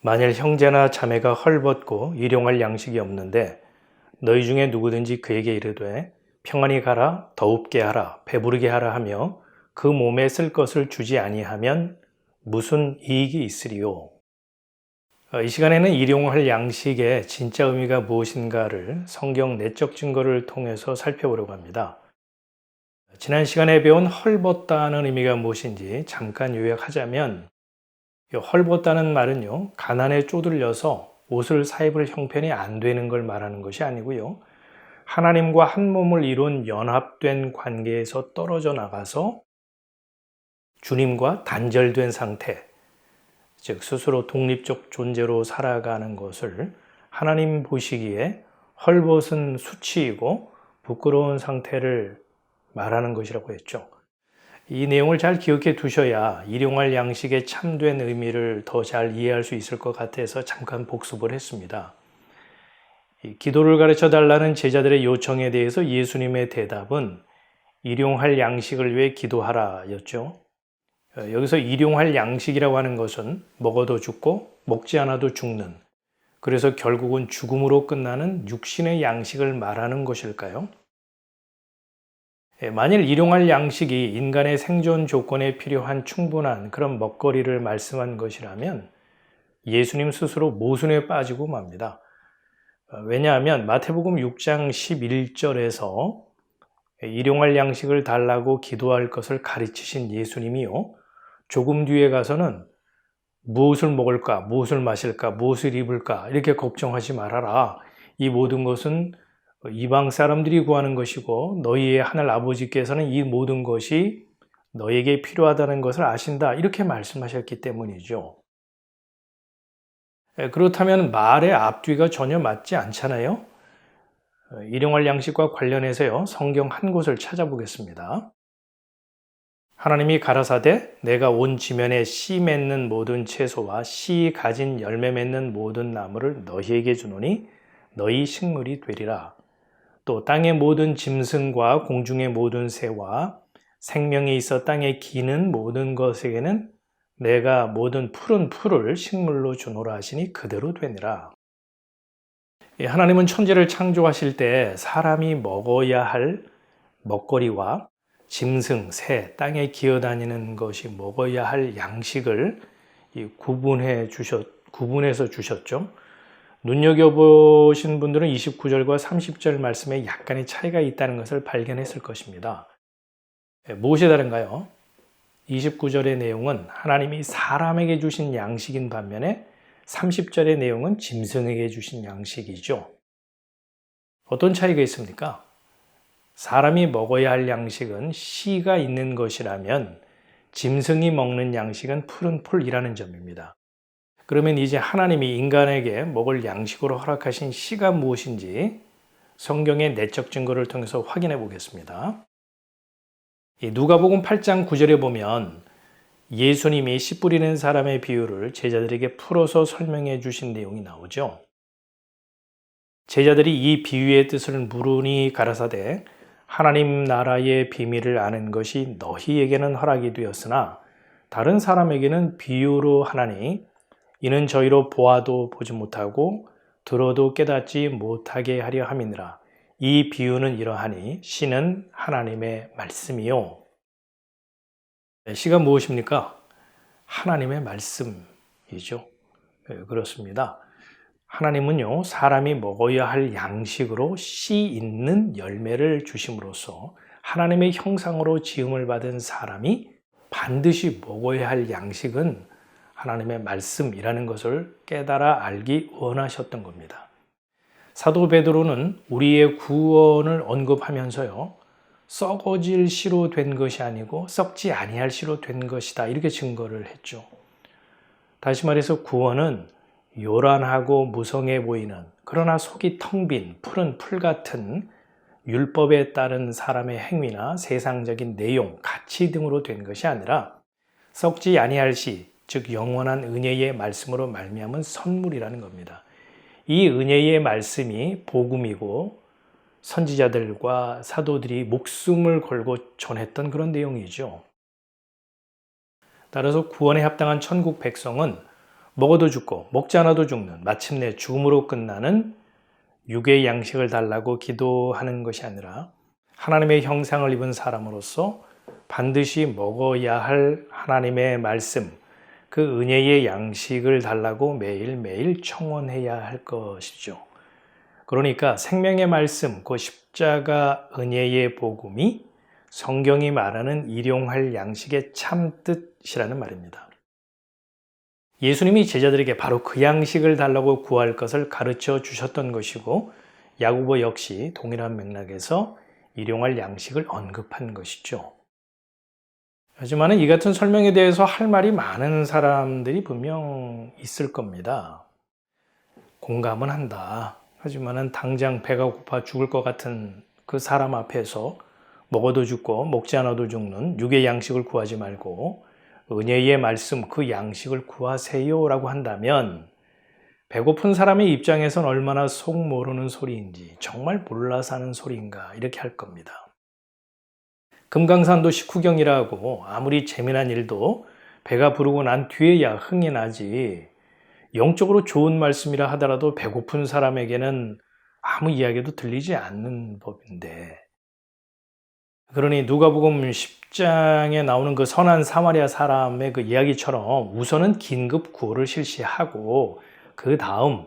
만일 형제나 자매가 헐벗고 일용할 양식이 없는데 너희 중에 누구든지 그에게 이르되 평안히 가라 더웁게 하라 배부르게 하라 하며 그 몸에 쓸 것을 주지 아니하면 무슨 이익이 있으리요. 이 시간에는 일용할 양식의 진짜 의미가 무엇인가를 성경 내적 증거를 통해서 살펴보려고 합니다. 지난 시간에 배운 헐벗다는 의미가 무엇인지 잠깐 요약하자면 헐벗다는 말은요, 가난에 쪼들려서 옷을 사입을 형편이 안 되는 걸 말하는 것이 아니고요, 하나님과 한 몸을 이룬 연합된 관계에서 떨어져 나가서 주님과 단절된 상태, 즉 스스로 독립적 존재로 살아가는 것을 하나님 보시기에 헐벗은 수치이고 부끄러운 상태를 말하는 것이라고 했죠. 이 내용을 잘 기억해 두셔야 일용할 양식의 참된 의미를 더 잘 이해할 수 있을 것 같아서 잠깐 복습을 했습니다. 기도를 가르쳐 달라는 제자들의 요청에 대해서 예수님의 대답은 일용할 양식을 위해 기도하라 였죠. 여기서 일용할 양식이라고 하는 것은 먹어도 죽고 먹지 않아도 죽는, 그래서 결국은 죽음으로 끝나는 육신의 양식을 말하는 것일까요? 만일 일용할 양식이 인간의 생존 조건에 필요한 충분한 그런 먹거리를 말씀한 것이라면 예수님 스스로 모순에 빠지고 맙니다. 왜냐하면 마태복음 6장 11절에서 일용할 양식을 달라고 기도할 것을 가르치신 예수님이요, 조금 뒤에 가서는 무엇을 먹을까, 무엇을 마실까, 무엇을 입을까 이렇게 걱정하지 말아라. 이 모든 것은 이방 사람들이 구하는 것이고 너희의 하늘 아버지께서는 이 모든 것이 너에게 필요하다는 것을 아신다. 이렇게 말씀하셨기 때문이죠. 그렇다면 말의 앞뒤가 전혀 맞지 않잖아요. 일용할 양식과 관련해서요, 성경 한 곳을 찾아보겠습니다. 하나님이 가라사대 내가 온 지면에 씨 맺는 모든 채소와 씨 가진 열매 맺는 모든 나무를 너희에게 주노니 너희 식물이 되리라. 또 땅의 모든 짐승과 공중의 모든 새와 생명이 있어 땅에 기는 모든 것에게는 내가 모든 푸른 풀을 식물로 주노라 하시니 그대로 되니라. 하나님은 천지를 창조하실 때 사람이 먹어야 할 먹거리와 짐승, 새, 땅에 기어다니는 것이 먹어야 할 양식을 구분해서 주셨죠. 눈여겨보신 분들은 29절과 30절 말씀에 약간의 차이가 있다는 것을 발견했을 것입니다. 무엇이 다른가요? 29절의 내용은 하나님이 사람에게 주신 양식인 반면에 30절의 내용은 짐승에게 주신 양식이죠. 어떤 차이가 있습니까? 사람이 먹어야 할 양식은 씨가 있는 것이라면 짐승이 먹는 양식은 푸른 풀이라는 점입니다. 그러면 이제 하나님이 인간에게 먹을 양식으로 허락하신 씨가 무엇인지 성경의 내적 증거를 통해서 확인해 보겠습니다. 누가복음 8장 9절에 보면 예수님이 씨 뿌리는 사람의 비유를 제자들에게 풀어서 설명해 주신 내용이 나오죠. 제자들이 이 비유의 뜻을 물으니 가라사대 하나님 나라의 비밀을 아는 것이 너희에게는 허락이 되었으나 다른 사람에게는 비유로 하나니 이는 저희로 보아도 보지 못하고 들어도 깨닫지 못하게 하려 함이니라. 이 비유는 이러하니 씨는 하나님의 말씀이요. 씨가 무엇입니까? 하나님의 말씀이죠. 그렇습니다. 하나님은요, 사람이 먹어야 할 양식으로 씨 있는 열매를 주심으로써 하나님의 형상으로 지음을 받은 사람이 반드시 먹어야 할 양식은 하나님의 말씀이라는 것을 깨달아 알기 원하셨던 겁니다. 사도 베드로는 우리의 구원을 언급하면서요, 썩어질 씨로 된 것이 아니고 썩지 아니할 씨로 된 것이다 이렇게 증거를 했죠. 다시 말해서 구원은 요란하고 무성해 보이는, 그러나 속이 텅 빈 푸른 풀 같은 율법에 따른 사람의 행위나 세상적인 내용, 가치 등으로 된 것이 아니라 썩지 아니할 씨, 즉 영원한 은혜의 말씀으로 말미암은 선물이라는 겁니다. 이 은혜의 말씀이 복음이고 선지자들과 사도들이 목숨을 걸고 전했던 그런 내용이죠. 따라서 구원에 합당한 천국 백성은 먹어도 죽고 먹지 않아도 죽는, 마침내 죽음으로 끝나는 육의 양식을 달라고 기도하는 것이 아니라 하나님의 형상을 입은 사람으로서 반드시 먹어야 할 하나님의 말씀, 그 은혜의 양식을 달라고 매일매일 청원해야 할 것이죠. 그러니까 생명의 말씀, 그 십자가 은혜의 복음이 성경이 말하는 일용할 양식의 참뜻이라는 말입니다. 예수님이 제자들에게 바로 그 양식을 달라고 구할 것을 가르쳐 주셨던 것이고, 야고보 역시 동일한 맥락에서 일용할 양식을 언급한 것이죠. 하지만 이 같은 설명에 대해서 할 말이 많은 사람들이 분명 있을 겁니다. 공감은 한다. 하지만 당장 배가 고파 죽을 것 같은 그 사람 앞에서 먹어도 죽고 먹지 않아도 죽는 육의 양식을 구하지 말고 은혜의 말씀, 그 양식을 구하세요 라고 한다면 배고픈 사람의 입장에선 얼마나 속 모르는 소리인지, 정말 몰라서 하는 소리인가 이렇게 할 겁니다. 금강산도 식후경이라고 아무리 재미난 일도 배가 부르고 난 뒤에야 흥이 나지, 영적으로 좋은 말씀이라 하더라도 배고픈 사람에게는 아무 이야기도 들리지 않는 법인데, 그러니 누가복음 10장에 나오는 그 선한 사마리아 사람의 그 이야기처럼 우선은 긴급 구호를 실시하고 그 다음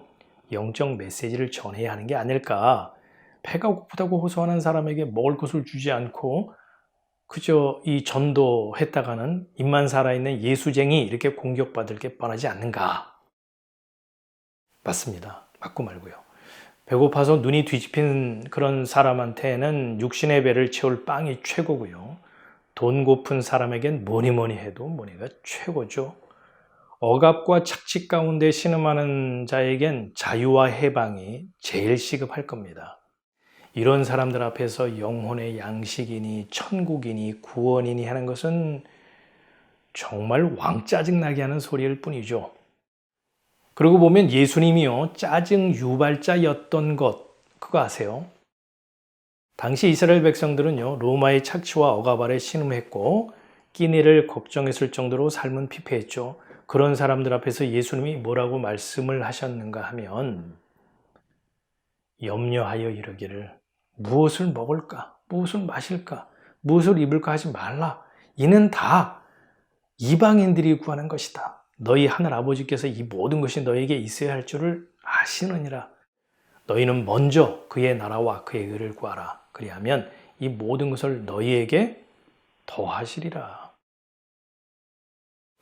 영적 메시지를 전해야 하는 게 아닐까. 배가 고프다고 호소하는 사람에게 먹을 것을 주지 않고 그저 이 전도했다가는 입만 살아있는 예수쟁이 이렇게 공격받을 게 뻔하지 않는가. 맞습니다. 맞고 말고요. 배고파서 눈이 뒤집힌 그런 사람한테는 육신의 배를 채울 빵이 최고고요. 돈 고픈 사람에겐 뭐니 해도 뭐니가 최고죠. 억압과 착취 가운데 신음하는 자에겐 자유와 해방이 제일 시급할 겁니다. 이런 사람들 앞에서 영혼의 양식이니 천국이니 구원이니 하는 것은 정말 왕짜증나게 하는 소리일 뿐이죠. 그러고 보면 예수님이요, 짜증 유발자였던 것, 그거 아세요? 당시 이스라엘 백성들은요, 로마의 착취와 억압 아래 신음했고 끼니를 걱정했을 정도로 삶은 피폐했죠. 그런 사람들 앞에서 예수님이 뭐라고 말씀을 하셨는가 하면, 염려하여 이르기를 무엇을 먹을까, 무엇을 마실까, 무엇을 입을까 하지 말라. 이는 다 이방인들이 구하는 것이다. 너희 하늘 아버지께서 이 모든 것이 너에게 있어야 할 줄을 아시느니라. 너희는 먼저 그의 나라와 그의 의를 구하라. 그리하면 이 모든 것을 너희에게 더하시리라.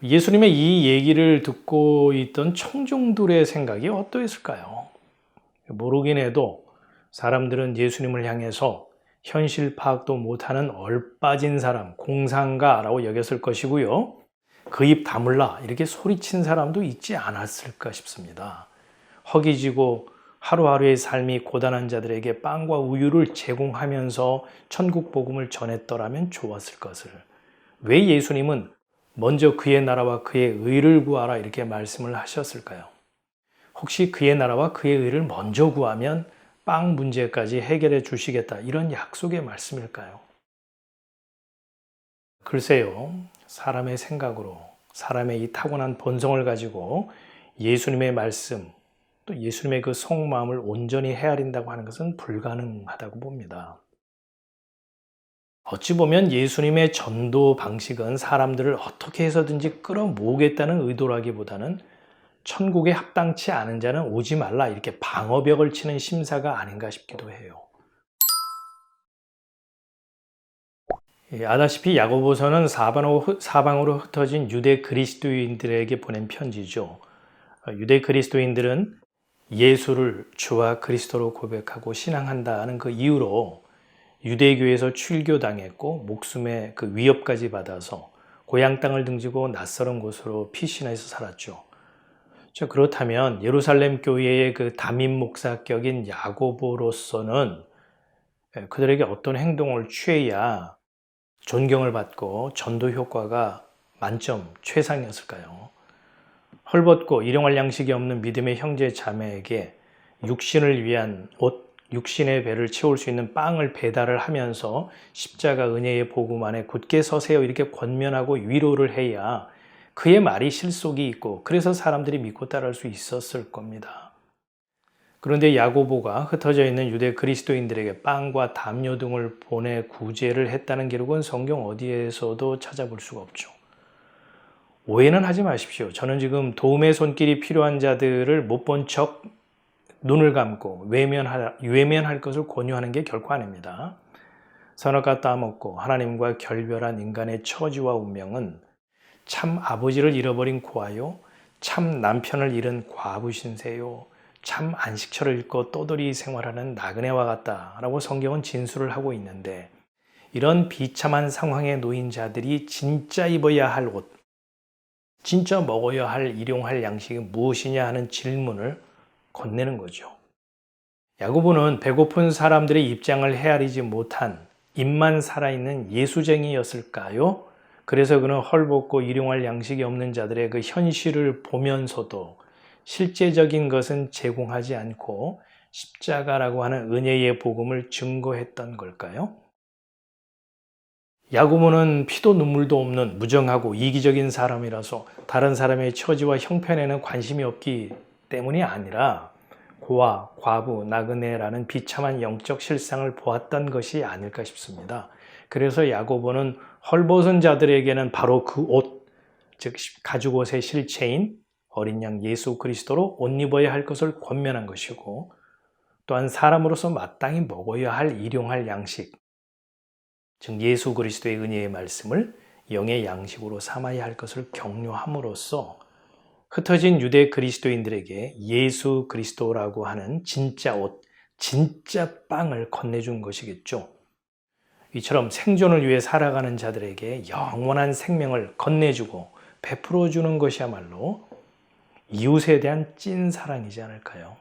예수님의 이 얘기를 듣고 있던 청중들의 생각이 어떠했을까요? 모르긴 해도 사람들은 예수님을 향해서 현실 파악도 못하는 얼빠진 사람, 공상가라고 여겼을 것이고요. 그 입 다물라 이렇게 소리친 사람도 있지 않았을까 싶습니다. 허기지고 하루하루의 삶이 고단한 자들에게 빵과 우유를 제공하면서 천국 복음을 전했더라면 좋았을 것을. 왜 예수님은 먼저 그의 나라와 그의 의를 구하라 이렇게 말씀을 하셨을까요? 혹시 그의 나라와 그의 의를 먼저 구하면 빵 문제까지 해결해 주시겠다, 이런 약속의 말씀일까요? 글쎄요, 사람의 생각으로, 사람의 이 타고난 본성을 가지고 예수님의 말씀, 또 예수님의 그 속마음을 온전히 헤아린다고 하는 것은 불가능하다고 봅니다. 어찌 보면 예수님의 전도 방식은 사람들을 어떻게 해서든지 끌어모으겠다는 의도라기보다는 천국에 합당치 않은 자는 오지 말라 이렇게 방어벽을 치는 심사가 아닌가 싶기도 해요. 아다시피 야고보서는 사방으로 흩어진 유대 그리스도인들에게 보낸 편지죠. 유대 그리스도인들은 예수를 주와 그리스도로 고백하고 신앙한다는 그 이유로 유대교에서 출교당했고 목숨의 그 위협까지 받아서 고향 땅을 등지고 낯설은 곳으로 피신해서 살았죠. 그렇다면 예루살렘 교회의 그 담임 목사격인 야고보로서는 그들에게 어떤 행동을 취해야 존경을 받고 전도 효과가 만점 최상이었을까요? 헐벗고 일용할 양식이 없는 믿음의 형제 자매에게 육신을 위한 옷, 육신의 배를 채울 수 있는 빵을 배달을 하면서 십자가 은혜의 복음 안에 굳게 서세요 이렇게 권면하고 위로를 해야 그의 말이 실속이 있고 그래서 사람들이 믿고 따를 수 있었을 겁니다. 그런데 야고보가 흩어져 있는 유대 그리스도인들에게 빵과 담요 등을 보내 구제를 했다는 기록은 성경 어디에서도 찾아볼 수가 없죠. 오해는 하지 마십시오. 저는 지금 도움의 손길이 필요한 자들을 못 본 척 눈을 감고 외면할 것을 권유하는 게 결코 아닙니다. 선악과 따먹고 하나님과 결별한 인간의 처지와 운명은 참 아버지를 잃어버린 고아요, 참 남편을 잃은 과부 신세요, 참 안식처를 잃고 떠돌이 생활하는 나그네와 같다라고 성경은 진술을 하고 있는데, 이런 비참한 상황에 놓인 자들이 진짜 입어야 할 옷, 진짜 먹어야 할 일용할 양식이 무엇이냐 하는 질문을 건네는 거죠. 야고보는 배고픈 사람들의 입장을 헤아리지 못한 입만 살아있는 예수쟁이였을까요? 그래서 그는 헐벗고 일용할 양식이 없는 자들의 그 현실을 보면서도 실제적인 것은 제공하지 않고 십자가라고 하는 은혜의 복음을 증거했던 걸까요? 야고보는 피도 눈물도 없는 무정하고 이기적인 사람이라서 다른 사람의 처지와 형편에는 관심이 없기 때문이 아니라 고아, 과부, 나그네라는 비참한 영적 실상을 보았던 것이 아닐까 싶습니다. 그래서 야고보는 헐벗은 자들에게는 바로 그 옷, 즉 가죽옷의 실체인 어린 양 예수 그리스도로 옷 입어야 할 것을 권면한 것이고, 또한 사람으로서 마땅히 먹어야 할 일용할 양식, 즉 예수 그리스도의 은혜의 말씀을 영의 양식으로 삼아야 할 것을 격려함으로써 흩어진 유대 그리스도인들에게 예수 그리스도라고 하는 진짜 옷, 진짜 빵을 건네준 것이겠죠. 이처럼 생존을 위해 살아가는 자들에게 영원한 생명을 건네주고 베풀어주는 것이야말로 이웃에 대한 찐 사랑이지 않을까요?